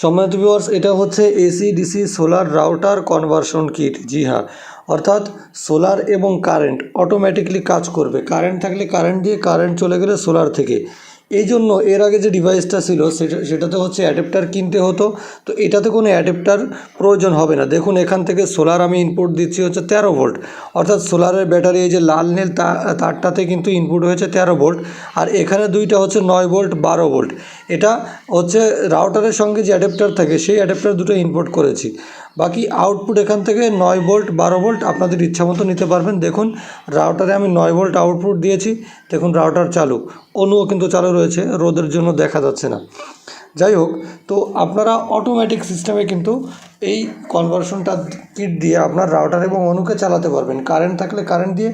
সম্মানিত ভিউয়ার্স, এটা হচ্ছে AC DC solar router conversion kit. জি হ্যাঁ, অর্থাৎ সোলার এবং কারেন্ট অটোমেটিকলি কাজ করবে। কারেন্ট থাকলে কারেন্ট দিয়ে, কারেন্ট চলে গেলে সোলার থেকে। এই জন্য এর আগে যে ডিভাইসটা ছিল সেটাতে হচ্ছে অ্যাডাপ্টার কিনতে হতো। তো এটাতে কোনো অ্যাডাপ্টার প্রয়োজন হবে না। দেখুন, এখান থেকে সোলার আমি ইনপুট দিচ্ছি হচ্ছে 13 ভোল্ট, অর্থাৎ সোলারের ব্যাটারি এই যে লাল নীল তারটাতে কিন্তু ইনপুট হয়েছে 13 ভোল্ট, আর এখানে দুইটা হচ্ছে 9 ভোল্ট 12 ভোল্ট। এটা হচ্ছে রাউটারের সঙ্গে যে অ্যাডাপ্টার থাকে সেই অ্যাডাপ্টার দুটো ইনপুট করেছি। বাকি আউটপুট এখান থেকে 9 ভোল্ট 12 ভোল্ট আপনাদের ইচ্ছা মতো নিতে পারবেন। দেখুন, রাউটারে আমি 9 ভোল্ট আউটপুট দিয়েছি। দেখুন রাউটার চালু, অনুও কিন্তু চালু রয়েছে, রোদের জন্য দেখা যাচ্ছে না। যাই হোক, তো আপনারা অটোমেটিক সিস্টেমে কিন্তু এই কনভার্সনটা কিট দিয়ে আপনার রাউটার এবং অনুকে চালাতে পারবেন। কারেন্ট থাকলে কারেন্ট দিয়ে,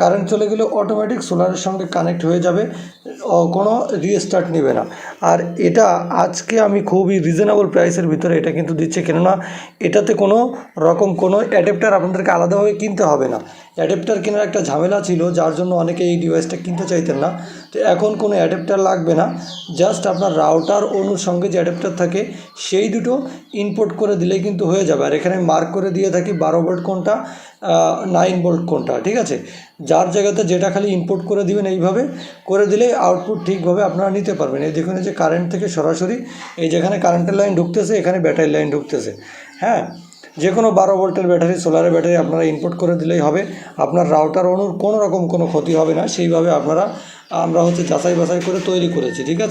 কারেন্ট চলে গেলে অটোমেটিক সোলারের সঙ্গে কানেক্ট হয়ে যাবে, কোনো রিস্টার্ট নেবে না। আর এটা আজকে আমি খুবই রিজনেবল প্রাইসের ভিতরে এটা কিন্তু দিচ্ছে, কেননা এটাতে কোনো রকম কোনো অ্যাডাপ্টার আপনাদেরকে আলাদাভাবে কিনতে হবে না। অ্যাডাপ্টার কেনার একটা ঝামেলা ছিল, যার জন্য অনেকে এই ডিভাইসটা কিনতে চাইতেন না। তো এখন কোনো অ্যাডাপ্টার লাগবে না, জাস্ট আপনার রাউটার অনুর সঙ্গে যে অ্যাডাপ্টার থাকে সেই দুটো ইনপুট করে দিলেই কিন্তু হয়ে যাবে। আর এখানে মার্ক করে দিয়ে থাকি 12 ভোল্ট কোনটা, 9 ভোল্ট কোনটা, ঠিক আছে। যার জায়গাতে যেটা খালি ইনপুট করে দিবেন, এইভাবে করে দিলেই আউটপুট ঠিকভাবে আপনারা নিতে পারবেন। এই দেখুন, এই যে কারেন্ট থেকে সরাসরি এই যেখানে কারেন্টের লাইন ঢুকতেছে, এখানে ব্যাটারি লাইন ঢুকতেছে। হ্যাঁ, যে কোনো 12 ভোল্টের ব্যাটারি, সোলারের ব্যাটারি আপনারা ইনপুট করে দিলেই হবে। আপনার রাউটার অনুর কোনো রকম কোনো ক্ষতি হবে না। সেইভাবে আমরা হচ্ছে যাচাই বাছাই করে তৈরি করেছি, ঠিক আছে।